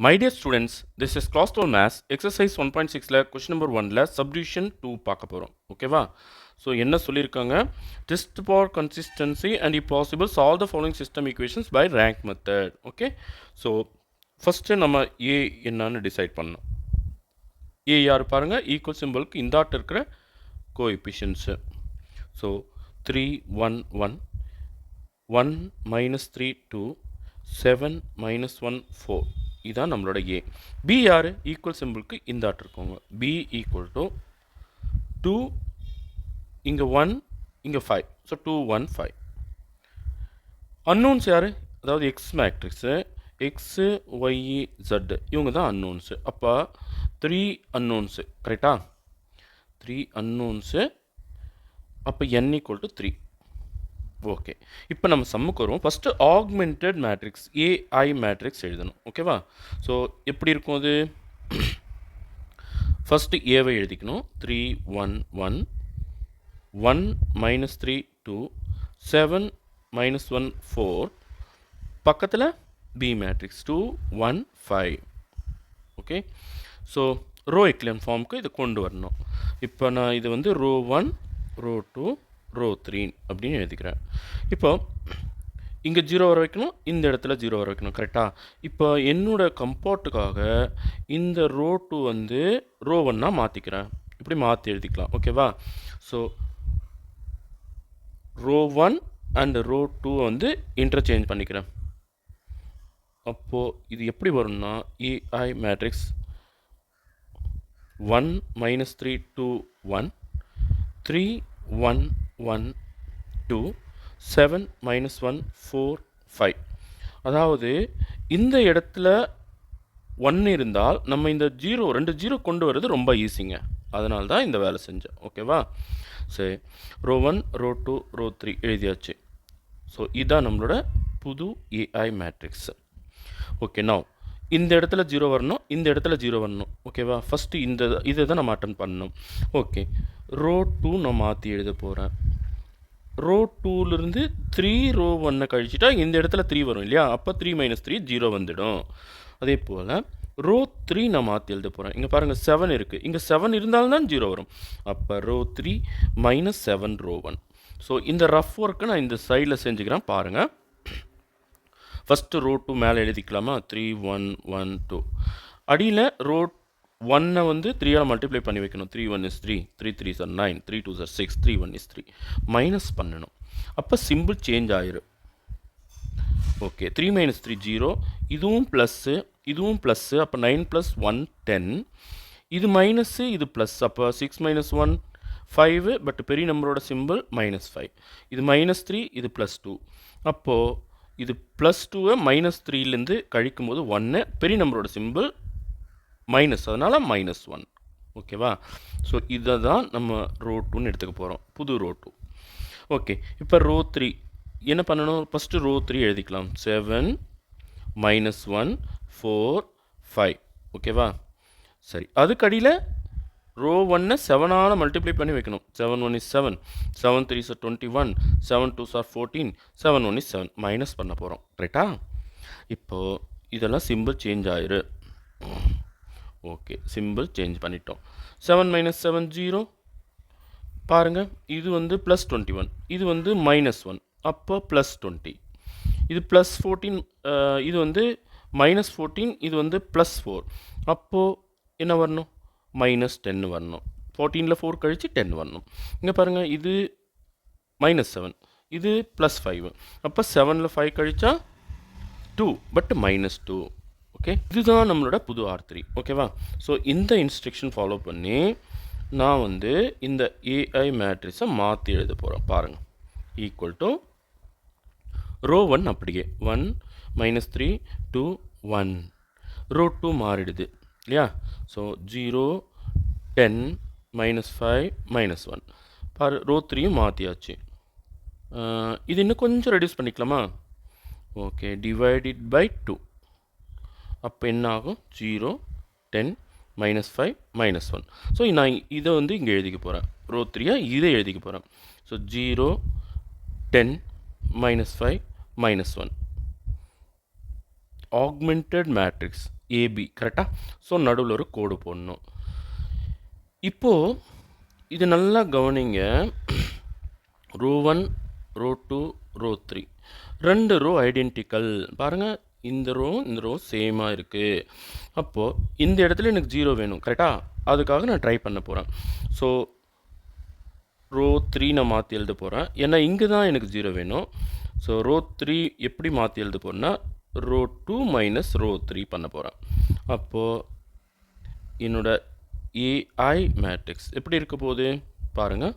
My dear students, this is class 12 maths exercise 1.6ல question number 1ல subdivision 2 பார்க்க போகிறோம் ஓகேவா so என்ன சொல்லியிருக்காங்க test for consistency and if possible solve the following system equations by rank method okay so first நம்ம ஏ என்னன்னு decide பண்ணணும் ஏ யார் பாருங்கள் ஈக்குவல் சிம்பிளுக்கு இந்த ஆட்டு இருக்கிற கோஎஃபிஷியன்ஸு ஸோ 3 1 1 1 minus 3 2 7 minus 1 4 இதான் நம்மளோட ஏ பி யார் ஈக்குவல் சிம்பிளுக்கு இந்த ஆட் இருக்கோங்க பி ஈக்குவல் டு 2 இங்கே 1 இங்கே 5 ஸோ 2 1 5 அன்னோன்ஸ் யார் அதாவது X matrix X Y Z இவங்க தான் அன்னோன்ஸு அப்போ 3 அன்னோன்ஸு கரெக்டா 3 அன்னோன்ஸு அப்போ n ஈக்குவல் டு 3 ஓகே இப்போ நம்ம சம்முக்கு வருவோம் first augmented matrix AI matrix எழுதணும் ஓகேவா ஸோ எப்படி இருக்கும் அது ஃபஸ்ட்டு ஏவை எழுதிக்கணும் 3 1 1 1 minus 3 2 7 minus 1 4 பக்கத்தில் B matrix 2 1 5 okay so row echelon ஃபார்முக்கு இதை கொண்டு வரணும் இப்போ நான் இது வந்து ரோ 1 ரோ 2 ரோ 3 அப்படின்னு எழுதிக்கிறேன் இப்போ இங்கே 0 வர வைக்கணும் இந்த இடத்துல 0 வர வைக்கணும் கரெக்டாக இப்போ என்னோடய கம்ஃபர்ட்டுக்காக இந்த ரோ 2 வந்து ரோ 1 மாற்றிக்கிறேன் இப்படி மாற்றி எழுதிக்கலாம் ஓகேவா ஸோ ரோ 1 அண்ட் ரோ 2 வந்து இன்டர்சேஞ்ச் பண்ணிக்கிறேன் அப்போது இது எப்படி வரும்னா ஏஐ மேட்ரிக்ஸ் 1 minus 3 2 1 3 1 1 2 7 minus 1 4 5 அதாவது இந்த இடத்துல 1 இருந்தால் நம்ம இந்த 2 கொண்டு வர்றது ரொம்ப ஈஸிங்க அதனால தான் இந்த வேலை செஞ்சேன் ஓகேவா சரி ரோ 1 ரோ 2 ரோ 3 எழுதியாச்சு ஸோ இதுதான் நம்மளோட புது ஏஐ மேட்ரிக்ஸ் ஓகே நான் இந்த இடத்துல 0 வரணும் இந்த இடத்துல 0 வரணும் ஓகேவா ஃபஸ்ட்டு இதை தான் நம்ம அட்டன் பண்ணணும் ஓகே ரோ 2 நான் மாற்றி எழுத போகிறேன் ரோ 2லேருந்து 3 ரோ 1 கழிச்சிட்டா இந்த இடத்துல 3 வரும் இல்லையா அப்போ 3 மைனஸ் 3 0 வந்துடும் அதே போல் ரோ 3 நான் மாற்றி எழுத போகிறேன் இங்கே பாருங்கள் 7 இருக்குது இங்கே 7 இருந்தால்தான் 0 வரும் அப்போ ரோ 3 மைனஸ் 7 ரோ 1 ஸோ இந்த ரஃப் ஒர்க்கை நான் இந்த சைடில் செஞ்சுக்கிறேன் பாருங்கள் ஃபஸ்ட்டு ரோ 2 மேலே எழுதிக்கலாமா 3 1 1 2 அடியில் ரோ 1 வந்து 3ஆல் மல்டிப்ளை பண்ணி வைக்கணும் 3 1 is 3 3 3 sir 9 3 2 sir 6 3 1 is 3 minus பண்ணணும் அப்போ சிம்பிள் சேஞ்ச் ஆயிரும் ஓகே 3 மைனஸ் 3 0 இதுவும் ப்ளஸ்ஸு அப்போ 9 ப்ளஸ் 1 10 இது மைனஸ்ஸு இது ப்ளஸ் அப்போ 6 மைனஸ் 1 5 பட் பெரிய நம்பரோட சிம்பிள் மைனஸ் 5 இது மைனஸ் 3 இது ப்ளஸ் 2 அப்போது இது ப்ளஸ் 2வை மைனஸ் 3லேருந்து கழிக்கும் போது 1 பெரிய நம்பரோட சிம்பிள் மைனஸ் அதனால் மைனஸ் 1 ஓகேவா ஸோ இதை தான் நம்ம ரோ 2ன்னு எடுத்துக்க போகிறோம் புது ரோ 2 ஓகே இப்போ ரோ 3 என்ன பண்ணணும் ஃபஸ்ட்டு ரோ 3 எழுதிக்கலாம் 7 மைனஸ் 1 4 5 ஓகேவா சரி அதுக்கடியில் ரோ 1 7ஆல் மல்டிப்ளை பண்ணி வைக்கணும் 7 1 is 7 7 3 sir 21 7 2 sir 14 7 1 is 7 minus பண்ண போகிறோம் ரைட்டா இப்போது இதெல்லாம் சிம்பிள் சேஞ்ச் ஆயிரு ஓகே சிம்பிள் சேஞ்ச் பண்ணிட்டோம் 7 மைனஸ் 7 0 பாருங்கள் இது வந்து ப்ளஸ் 21 இது வந்து மைனஸ் 1 அப்போ ப்ளஸ் 20 இது ப்ளஸ் 14 இது வந்து மைனஸ் 14 இது வந்து ப்ளஸ் 4 அப்போது என்ன வரணும் மைனஸ் 10 வரணும் 14ல் 4 கழித்து 10 வரணும் இங்கே பாருங்கள் இது மைனஸ் 7 இது ப்ளஸ் 5 அப்போ 7ல் 5 கழிச்சா 2 பட் மைனஸ் 2 ஓகே இதுதான் நம்மளோட புது R3 ஓகேவா ஸோ இந்த இன்ஸ்ட்ரக்ஷன் ஃபாலோ பண்ணி நான் வந்து இந்த ஏஐ மேட்ரிக்ஸை மாற்றி எழுத போகிறேன் பாருங்கள் ஈக்குவல் டு ரோ 1 அப்படியே 1 மைனஸ் 3 2 1 ரோ 2 மாறிடுது இல்லையா ஸோ 0 10 மைனஸ் 5 மைனஸ் 1 பாரு ரோ 3யும் மாற்றியாச்சு இது இன்னும் கொஞ்சம் ரெடியூஸ் பண்ணிக்கலாமா ஓகே டிவைடிட் பை 2 அப்போ என்ன ஆகும் 0 10 மைனஸ் 5 மைனஸ் 1 ஸோ நான் இதை வந்து இங்கே எழுதிக்க போகிறேன் ரோ 3 இதை எழுதிக்க போகிறேன் so 0 10 minus 5 minus 1 augmented matrix AB கரெக்டாக. ஸோ நடுவில் ஒரு கோடு போடணும். இப்போது இது நல்லா கவனிங்க. Row 1 row 2 row 3 2 row identical. பாருங்கள், இந்த ரோ சேமாக இருக்குது. அப்போது இந்த இடத்துல எனக்கு 0 வேணும் கரெக்டாக. அதுக்காக நான் ட்ரை பண்ண போகிறேன். ஸோ ரோ 3 நான் மாற்றி எழுத போகிறேன், ஏன்னா இங்கே தான் எனக்கு 0 வேணும். ஸோ ரோ 3 எப்படி மாற்றி எழுத போகிறேன்னா ரோ 2 மைனஸ் ரோ 3 பண்ண போகிறேன். அப்போது என்னோட ஏஐ மேட்ரிக்ஸ் எப்படி இருக்க போகுது பாருங்கள்.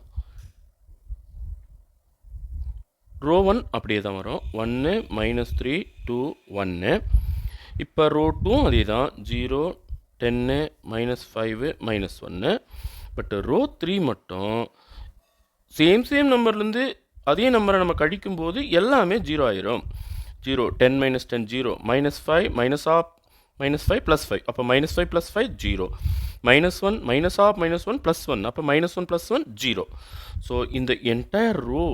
ரோ 1 அப்படியே தான் வரும், 1 மைனஸ் 3 2 1. இப்போ ரோ 2 அதே தான், 0 10 மைனஸ் 5 மைனஸ் 1. பட் ரோ 3 மட்டும் சேம் நம்பர்லேருந்து அதே நம்பரை நம்ம கழிக்கும்போது எல்லாமே 0 ஆயிரும். 0 10 minus 10 0 minus 5 minus of minus 5 plus 5 அப்போ minus 5 plus 5 0 minus 1 minus of minus 1 plus 1 அப்போ மைனஸ் 1 ப்ளஸ் 1 0. ஸோ இந்த என்டையர் ரோ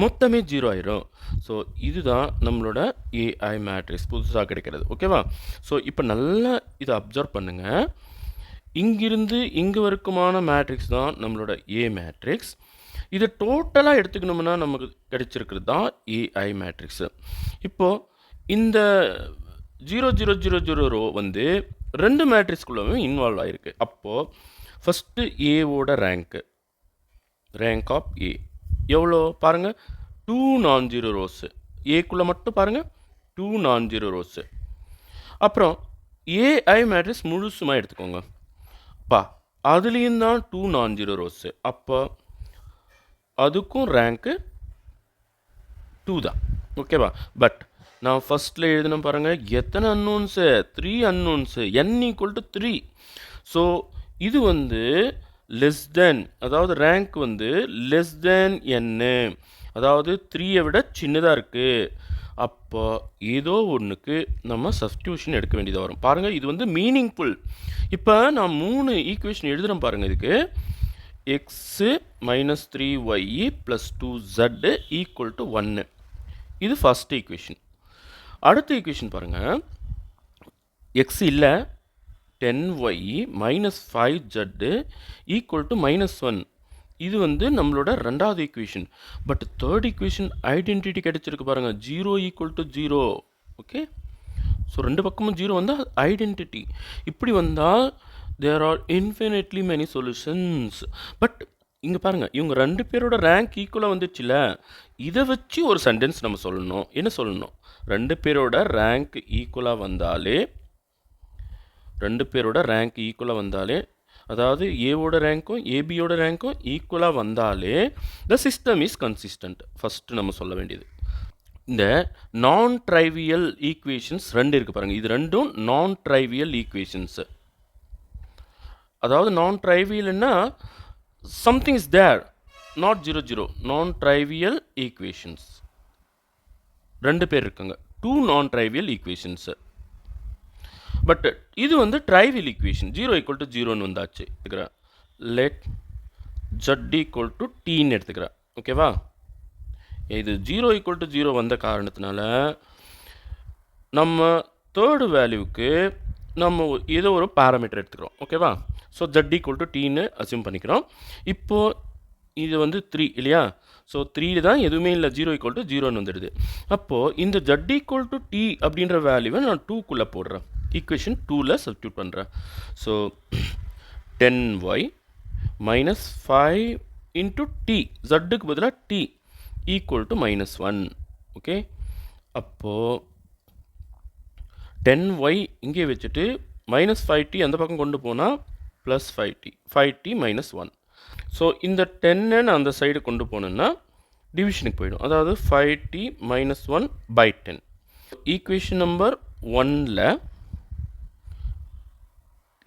மொத்தமே 0 ஆயிரும். ஸோ இதுதான் நம்மளோட ஏஐ மேட்ரிக்ஸ் புதுசாக கிடைக்கிறது. ஓகேவா? ஸோ இப்போ நல்லா இதை அப்சர்வ் பண்ணுங்கள். இங்கிருந்து இங்கே வரைக்குமான மேட்ரிக்ஸ் தான் நம்மளோட ஏ மேட்ரிக்ஸ். இதை டோட்டலாக எடுத்துக்கணும்னா நமக்கு கிடைச்சிருக்கிறது தான் ஏஐ மேட்ரிக்ஸு. இப்போது இந்த 0 0 0 0 ரோ வந்து 2 மேட்ரிக்ஸ்குள்ளவே இன்வால்வ் ஆகிருக்கு. அப்போது ஃபஸ்ட்டு ஏவோட ரேங்க் ஆஃப் ஏ எவ்வளோ பாருங்கள், 2 நான் ஜீரோ ரோஸு. ஏக்குள்ளே மட்டும் பாருங்கள் 2 நான் ஜீரோ ரோஸு. அப்புறம் ஏஐ மேட்ரிக்ஸ் முழுசுமாக எடுத்துக்கோங்க பா, அதுலேயும் தான் 2 நான் ஜீரோ ரோஸு. அப்போ அதுக்கும் ரேங்க்கு 2 தான். ஓகேவா? பட் நான் ஃபஸ்ட்டில் எழுதின பாருங்கள் எத்தனை அன்னோன்ஸு, 3 அன்னோன்ஸு, n = 3. ஸோ இது வந்து லெஸ் தென், அதாவது ரேங்க் வந்து லெஸ் தென் n, அதாவது 3ஐ விட சின்னதாக இருக்குது. அப்போ ஏதோ ஒன்றுக்கு நம்ம சப்ஸ்டியூஷன் எடுக்க வேண்டியதாக வரும். பாருங்கள், இது வந்து மீனிங்ஃபுல். இப்போ நான் 3 ஈக்குவேஷன் எழுதுகிறேன் பாருங்கள். இதுக்கு x minus 3y plus 2z = 1. இது ஃபஸ்ட் ஈக்குவேஷன். அடுத்த ஈக்குவேஷன் பாருங்கள், எக்ஸ் இல்லை 10y மைனஸ் 5z = -1. இது வந்து நம்மளோட ரெண்டாவது equation. But third equation identity கிடைச்சிருக்கு பாருங்கள், 0 = 0. ஓகே, ஸோ ரெண்டு பக்கமும் 0 வந்தால் ஐடென்டிட்டி. இப்படி வந்தால் there are infinitely many solutions. But இங்கே பாருங்கள், இவங்க 2 பேரோட ரேங்க் ஈக்குவலாக வந்துச்சுல, இதை வச்சு ஒரு சென்டென்ஸ் நம்ம சொல்லணும். என்ன சொல்லணும்? 2 பேரோட ரேங்க் ஈக்குவலாக வந்தாலே, அதாவது ஏவோட ரேங்க்கும் ஏபியோட ரேங்க்கும் ஈக்குவலாக வந்தாலே the system is consistent. First நம்ம சொல்ல வேண்டியது. இந்த நான் ட்ரைவியல் ஈக்குவேஷன்ஸ் 2 இருக்குது பாருங்கள். இது ரெண்டும் நான் ட்ரைவியல் ஈக்குவேஷன்ஸு. அதாவது நான் ட்ரைவியல்னா சம்திங் இஸ் தேர், நாட் 0 0. நான் ட்ரைவியல் ஈக்குவேஷன்ஸ் 2 பேர் இருக்காங்க, 2 நான் ட்ரைவியல் ஈக்குவேஷன்ஸு. பட் இது வந்து ட்ரைவியல் ஈக்குவேஷன். 0 = 0ன்னு வந்தாச்சு எடுத்துக்கிறேன். லெட் z = tன்னு எடுத்துக்கிறேன். ஓகேவா? இது 0 = 0 வந்த காரணத்தினால நம்ம தேர்டு வேல்யூவுக்கு நம்ம ஏதோ ஒரு பேராமீட்டர் எடுத்துக்கிறோம். ஓகேவா? ஸோ z = tன்னு அசியூம் பண்ணிக்கிறோம். இப்போது இது வந்து 3 இல்லையா? ஸோ 3 தான் எதுவுமே இல்லை, 0 = 0ன்னு வந்துடுது. அப்போது இந்த z = t அப்படின்ற வேல்யூவை நான் 2க்குள்ளே போடுறேன். ஈக்குவேஷன் 2ல் சப்ஸ்டியூட் பண்ணுறேன். So 10y minus 5 into t, ஜட்டுக்கு பதிலாக t = -1. ஓகே, அப்போது 10y இங்கே வச்சுட்டு மைனஸ் 5t அந்த பக்கம் கொண்டு போனால் ப்ளஸ் 5t மைனஸ் 1. ஸோ இந்த 10 நான் அந்த சைடு கொண்டு போனேன்னா டிவிஷனுக்கு போயிடும். அதாவது 5t மைனஸ் 1/10. ஈக்குவேஷன் நம்பர் 1ல்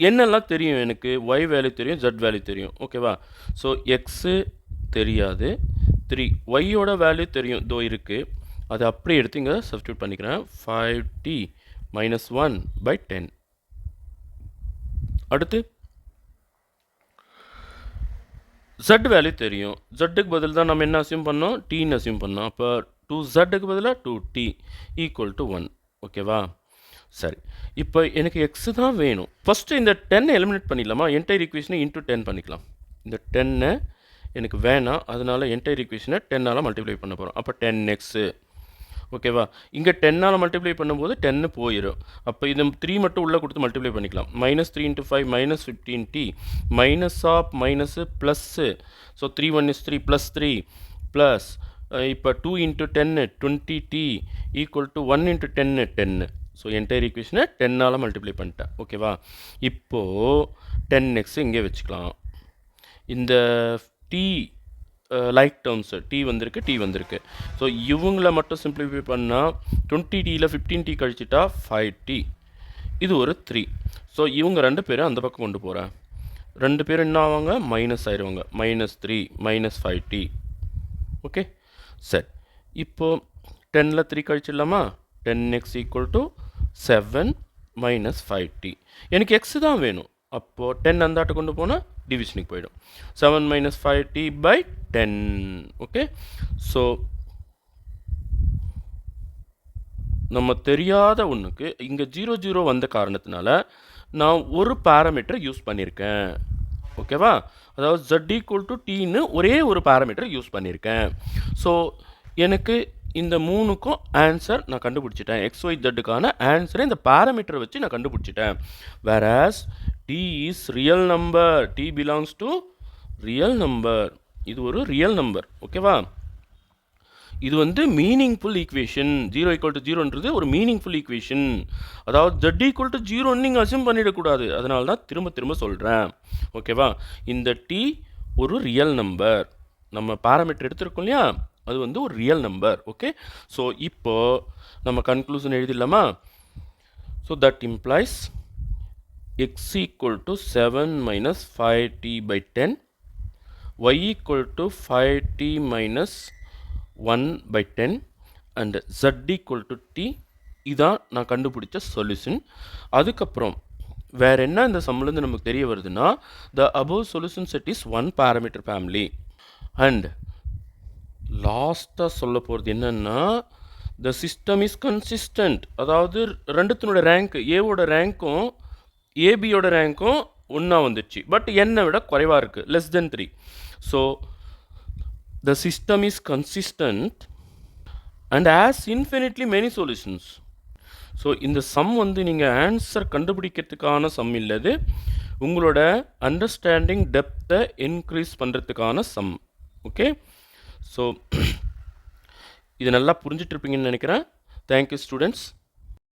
என்னெல்லாம் தெரியும் எனக்கு? y வேல்யூ தெரியும், z வேல்யூ தெரியும். ஓகேவா? ஸோ எக்ஸு தெரியாது, 3 ஒய்யோட வேல்யூ தெரியும், இதோ இருக்குது. அதை அப்படியே எடுத்து இங்கே சப்ஸ்டியூட் பண்ணிக்கிறேன். 5t minus 1/10. அடுத்து z வேல்யூ தெரியும், ஜட்டுக்கு பதில் தான் நம்ம என்ன அசியூம் பண்ணோம்? டீன்னு அசியூம் பண்ணோம். அப்போ 2zக்கு பதிலாக 2t = 1. ஓகேவா? சரி, இப்போ எனக்கு எக்ஸ் தான் வேணும். ஃபஸ்ட்டு இந்த 10 எலிமினேட் பண்ணிடலாமா? என்டையர் ஈக்குவேஷனை இன்ட்டு 10 பண்ணிக்கலாம். இந்த 10 எனக்கு வேணாம், அதனால என்டையர் ஈக்குவேஷனை 10ஆல் மல்டிப்ளை பண்ண போகிறோம். அப்போ 10x. ஓகேவா? இங்கே 10ஆல் மல்டிப்ளை பண்ணும்போது 10 போயிடும். அப்போ இது 3 மட்டும் உள்ளே கொடுத்து மல்டிப்ளை பண்ணிக்கலாம். -3 × 5 -15t minus of minus plus. So 3 1 is 3 + 3 plus இப்போ 2 × 10 20t equal to 1 × 10 10. So entire ஈக்குவேஷனை 10ஆல் மல்டிப்ளை பண்ணிட்டேன். ஓகேவா? இப்போது 10x இங்கே வச்சுக்கலாம். இந்த t லைக் டேர்ம்ஸு t வந்திருக்கு. ஸோ இவங்களை மட்டும் சிம்பிளிஃபை பண்ணால் 20tயில் 15t கழிச்சிட்டா 5t. இது ஒரு 3. ஸோ இவங்க 2 பேரும் அந்த பக்கம் கொண்டு போகிறேன். 2 பேரும் என்ன ஆவாங்க? மைனஸ் ஆயிடுவாங்க. -3 -5t. ஓகே, சரி. இப்போது 10ல் 3 கழிச்சிடலாமா? 10x = 7 - 5t. எனக்கு x தான் வேணும். அப்போது 10 அந்தாட்ட கொண்டு போனால் டிவிஷனுக்கு போயிடும். 7 - 5t/10. ஓகே, ஸோ நம்ம தெரியாத ஒன்றுக்கு இங்கே 0 0 வந்த காரணத்தினால நான் ஒரு பாராமீட்டரை யூஸ் பண்ணியிருக்கேன். ஓகேவா? அதாவது z = tன்னு ஒரே ஒரு பாராமீட்டரை யூஸ் பண்ணியிருக்கேன். ஸோ எனக்கு இந்த 3க்கும் ஆன்சர் நான் கண்டுபிடிச்சிட்டேன். XYZக்கான ஆன்சரை இந்த பாராமீட்டரை வச்சு நான் கண்டுபிடிச்சிட்டேன். வேராஸ் t is real number. t belongs to real number. இது ஒரு ரியல் நம்பர். ஓகேவா? இது வந்து மீனிங்ஃபுல் ஈக்குவேஷன். 0 = 0ன்றது ஒரு மீனிங்ஃபுல் ஈக்குவேஷன். அதாவது z = 0ன்னு நீங்கள் அசியூம் பண்ணிடக்கூடாது. அதனால தான் திரும்ப சொல்கிறேன். ஓகேவா? இந்த t ஒரு ரியல் நம்பர். நம்ம பாராமீட்டர் எடுத்துருக்கோம் இல்லையா, அது வந்து ஒரு ரியல் நம்பர். ஓகே, ஸோ இப்போ நம்ம கன்க்ளூஷன் எழுதிடலாமா? So that implies x = 7 - 5t/10, y = 5t - 1/10 and z = t. இதான் நான் கண்டுபிடிச்ச சொல்யூஷன். அதுக்கப்புறம் வேற என்ன இந்த சம்லேருந்து நமக்கு தெரிய வருதுன்னா, the above solution set is one parameter family. and லாஸ்ட்டாக சொல்ல போகிறது என்னன்னா, the system is consistent. அதாவது ரெண்டுத்தினோட ரேங்க், ஏவோட ரேங்க்கும் ஏபியோட ரேங்க்கும் ஒன்றா வந்துடுச்சு. பட் என்னை விட குறைவாக இருக்குது, less than 3. So the system is consistent and has infinitely many solutions. So இந்த சம் வந்து நீங்கள் ஆன்சர் கண்டுபிடிக்கிறதுக்கான சம் இல்லது, உங்களோட அண்டர்ஸ்டாண்டிங் டெப்த்தை இன்க்ரீஸ் பண்ணுறதுக்கான சம். ஓகே, ஸோ இது நல்லா புரிஞ்சிட்ருப்பீங்கன்னு நினைக்கிறேன். Thank you students.